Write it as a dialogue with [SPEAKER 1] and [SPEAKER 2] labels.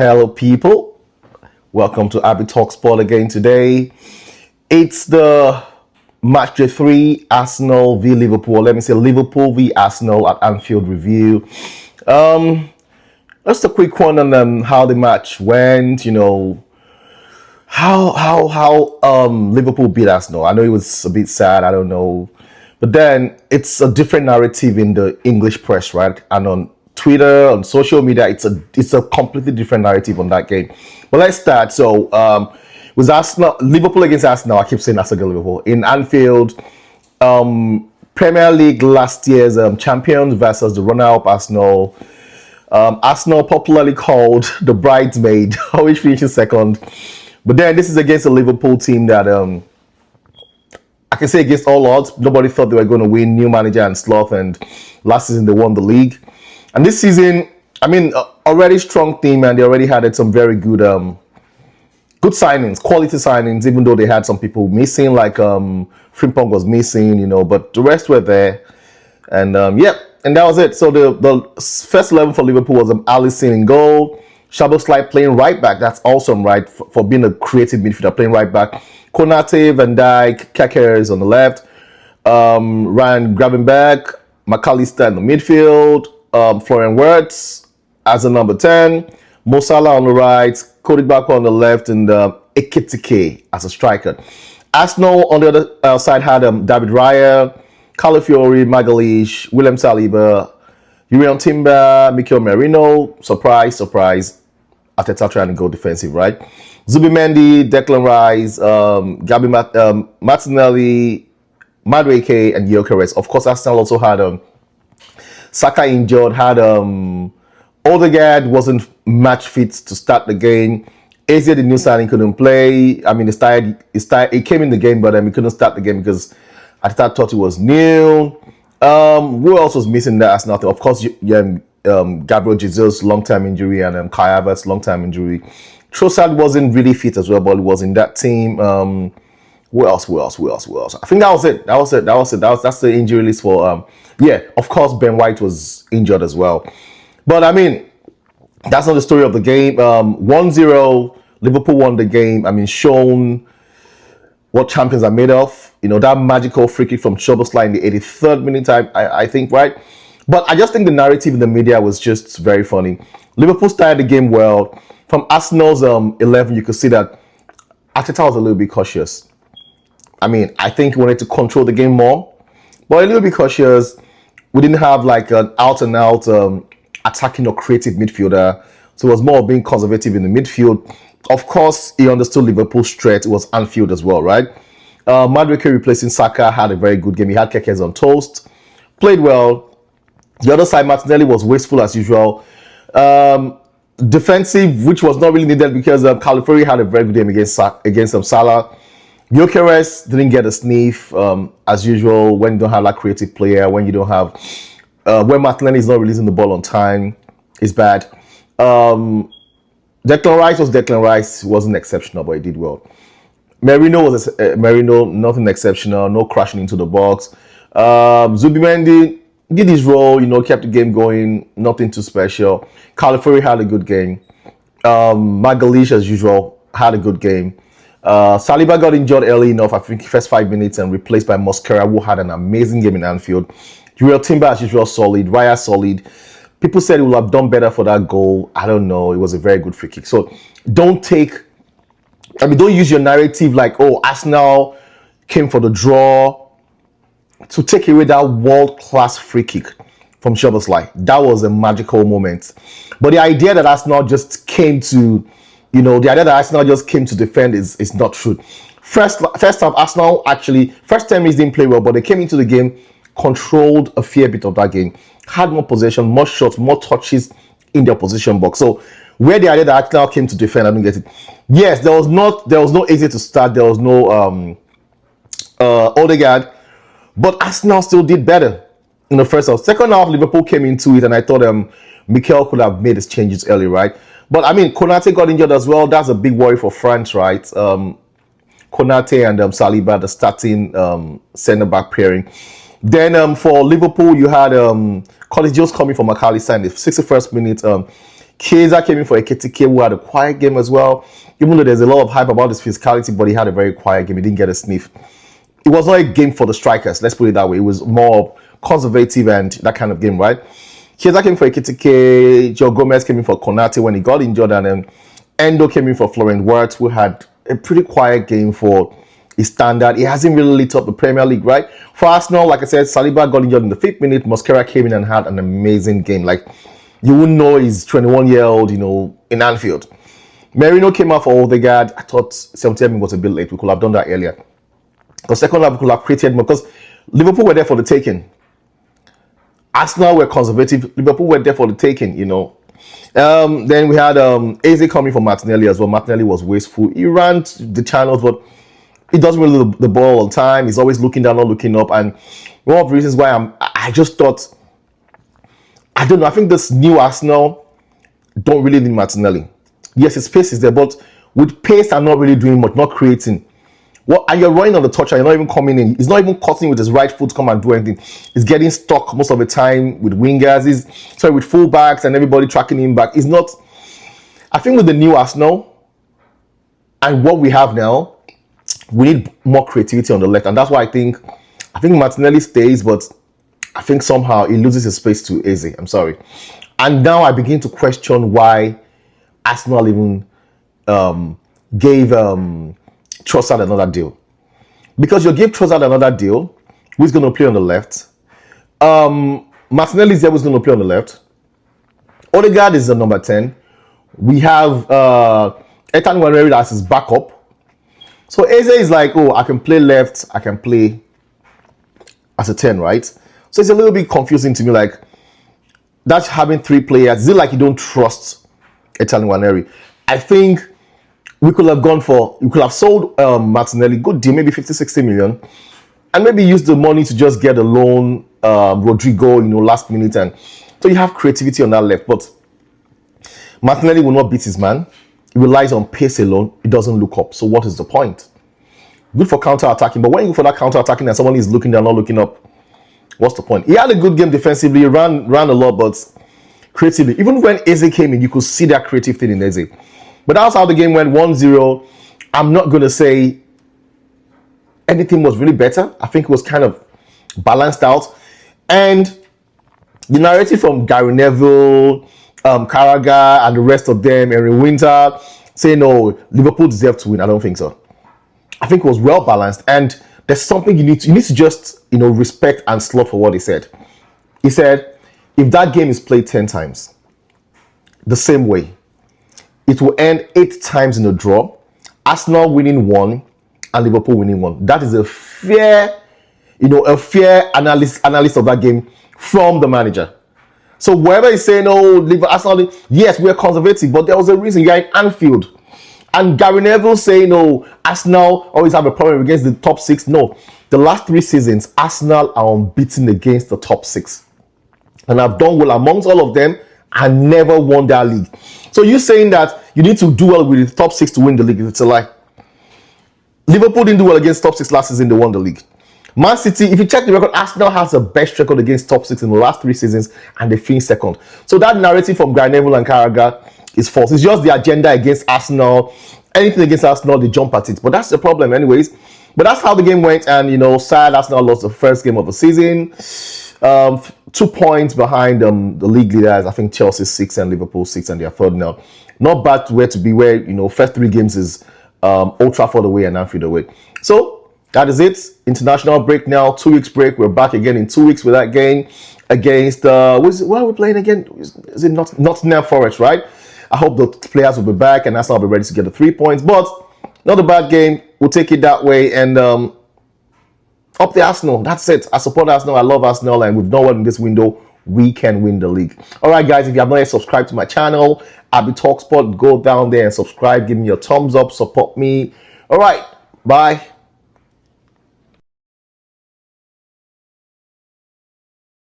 [SPEAKER 1] Hello, people. Welcome to Abby Talk Sport again today. It's the match day 3, Arsenal v Liverpool. Let me say Liverpool v Arsenal at Anfield review. Just a quick one on how the match went. How Liverpool beat Arsenal. I know it was a bit sad. I don't know, but then it's a different narrative in the English press, right? And on Twitter, on social media, it's a completely different narrative on that game. But let's start. So, was Arsenal Liverpool against Arsenal? I keep saying Arsenal Liverpool in Anfield. Premier League last year's champions versus the runner-up Arsenal. Arsenal popularly called the bridesmaid, always finishing second. But then this is against a Liverpool team that I can say against all odds, nobody thought they were going to win. New manager and Sloth, and last season they won the league. And this season, already strong team, and they already had some very good signings, quality signings, even though they had some people missing, like Frimpong was missing, but the rest were there. And and that was it. So the first 11 for Liverpool was Alisson in goal, Szoboszlai playing right back. That's awesome, right? For being a creative midfielder, playing right back. Konate, Van Dijk, Kakers on the left, Ryan Gravenberch, McAllister in the midfield, Florian Wirtz as a number 10, Mo Salah on the right, Cody Gakpo on the left, and Ekitike as a striker. Arsenal on the other side had David Raya, Calafiori, Magalhaes, William Saliba, Uriel Timber, Mikel Merino. Surprise. Arteta trying to go defensive, right? Zubimendi, Declan Rice, Gabi Martinelli, Madueke, and Gyökeres. Of course, Arsenal also had Saka injured, had Odegaard wasn't match fit to start the game. Eze, the new signing, couldn't play. He came in the game, but he couldn't start the game because Arteta thought it was new. Who else was missing that Arsenal? Of course, Gabriel Jesus, long-term injury, and Kai Havertz, long-term injury. Trossard wasn't really fit as well, but he was in that team. Who else? I think that was it. That's the injury list for of course Ben White was injured as well. But that's not the story of the game. 1-0, Liverpool won the game. Shown what champions are made of. That magical free kick from Szoboszlai in the 83rd minute, I think, right? But I just think the narrative in the media was just very funny. Liverpool started the game well. From Arsenal's 11, you could see that Arteta was a little bit cautious. I think he wanted to control the game more, but a little bit cautious. We didn't have like an out-and-out attacking or creative midfielder, so it was more being conservative in the midfield. Of course, he understood Liverpool's threat. It was Anfield as well, right? Madueke replacing Saka had a very good game. He had Kekes on toast, played well. The other side, Martinelli was wasteful as usual. Defensive, which was not really needed because Calafiori had a very good game against Salah. Gyökeres didn't get a sniff as usual when you don't have that creative player, when you don't have when Martinelli is not releasing the ball on time, it's bad. Declan Rice wasn't exceptional, but he did well. Merino was Merino, nothing exceptional, no crashing into the box. Zubimendi did his role, kept the game going, nothing too special. Calafiori had a good game. Magalhaes, as usual, had a good game. Saliba got injured early enough, I think first 5 minutes, and replaced by Mosquera, who had an amazing game in Anfield. Uriel Timber, as usual, solid. Raya, solid. People said he would have done better for that goal. I don't know. It was a very good free kick. So don't use your narrative like, oh, Arsenal came for the draw to take away that world-class free kick from Szoboszlai. That was a magical moment. But the idea that Arsenal just came to defend is not true. First half, Arsenal actually, first 10 minutes didn't play well, but they came into the game, controlled a fair bit of that game, had more possession, more shots, more touches in their position box. So where the idea that Arsenal came to defend, I don't get it. Yes, there was no Eze to start, there was no Odegaard, but Arsenal still did better in the first half. Second half, Liverpool came into it, and I thought Mikel could have made his changes early, right? But Konate got injured as well. That's a big worry for France, right? Konate and Saliba, the starting centre-back pairing. Then for Liverpool, you had College Jones coming from McAllister in the 61st minute. Keza came in for Ekitike, who had a quiet game as well. Even though there's a lot of hype about his physicality, but he had a very quiet game. He didn't get a sniff. It was not a game for the strikers, let's put it that way. It was more conservative and that kind of game, right? Keza came for Ekitike, Joe Gomez came in for Konate when he got injured, and then Endo came in for Florent Wirtz, who had a pretty quiet game for his standard. He hasn't really lit up the Premier League, right? For Arsenal, like I said, Saliba got injured in the 5th minute. Mosquera came in and had an amazing game. Like, you wouldn't know he's 21-year-old, in Anfield. Merino came out for Odegaard. I thought 70 minutes was a bit late. We could have done that earlier. The second half, we could have created more because Liverpool were there for the taking. Arsenal were conservative. Liverpool were there for the taking, Then we had Eze coming for Martinelli as well. Martinelli was wasteful. He ran the channels, but he doesn't really do the ball on time. He's always looking down, not looking up. And one of the reasons why I just thought, I don't know, I think this new Arsenal don't really need Martinelli. Yes, his pace is there, but with pace, I'm not really doing much, not creating. And you're running on the touch, and you're not even coming in. He's not even cutting with his right foot to come and do anything. He's getting stuck most of the time with wingers. With fullbacks and everybody tracking him back. He's not. I think with the new Arsenal and what we have now, we need more creativity on the left, and that's why I think Martinelli stays, but I think somehow he loses his space to Eze. I'm sorry. And now I begin to question why Arsenal even gave Trossard another deal. Because you give Trossard another deal, who's going to play on the left? Martinelli is there, who's going to play on the left. Odegaard is the number 10. We have Ethan Nwaneri as his backup. So Eze is like, oh, I can play left, I can play as a 10, right? So it's a little bit confusing to me, like, that's having 3 players. Is it like you don't trust Ethan Nwaneri? I think we could have sold Martinelli, good deal, maybe 50-60 million, and maybe use the money to just get a loan Rodrigo, last minute, and so you have creativity on that left. But Martinelli will not beat his man. He relies on pace alone. He doesn't look up. So what is the point? Good for counter-attacking, but when you go for that counter-attacking and someone is looking down, not looking up, what's the point? He had a good game defensively, he ran a lot, but creatively, even when Eze came in, you could see that creative thing in Eze. But that's how the game went, 1-0. I'm not going to say anything was really better. I think it was kind of balanced out. And the narrative from Gary Neville, Carragher, and the rest of them, Erin Winter, saying, no, Liverpool deserve to win. I don't think so. I think it was well balanced. And there's something you need to just, respect and slot for what he said. He said, if that game is played 10 times, the same way, it will end 8 times in a draw. Arsenal winning 1 and Liverpool winning 1. That is a fair analysis of that game from the manager. So wherever is saying, oh, Arsenal, yes, we're conservative, but there was a reason. You're in Anfield. And Gary Neville saying, no, Arsenal always have a problem against the top 6. No, the last 3 seasons, Arsenal are unbeaten against the top 6. And I've done well amongst all of them and never won that league. So you saying that you need to do well with the top 6 to win the league, it's a lie. Liverpool didn't do well against top 6 last season, they won the league. Man City, if you check the record, Arsenal has the best record against top 6 in the last 3 seasons and they finished second. So that narrative from Gary Neville and Carragher is false. It's just the agenda against Arsenal. Anything against Arsenal, they jump at it. But that's the problem anyways. But that's how the game went. And, sad Arsenal lost the first game of the season. 2 points behind the league leaders. I think Chelsea 6 and Liverpool 6 and they are third now. Not bad to where to be where, first 3 games is Old Trafford away and Anfield away. So that is it. International break now. 2 weeks break. We're back again in 2 weeks with that game against, where are we playing again? Is it Nottingham Forest, right? I hope the players will be back and Arsenal will be ready to get the 3 points. But not a bad game. We'll take it that way. And up the Arsenal. That's it. I support Arsenal. I love Arsenal. And we've done well in this window. We can win the league. All right, guys. If you have not yet subscribed to my channel, ABITALKSPORTS, go down there and subscribe. Give me your thumbs up. Support me. All right. Bye.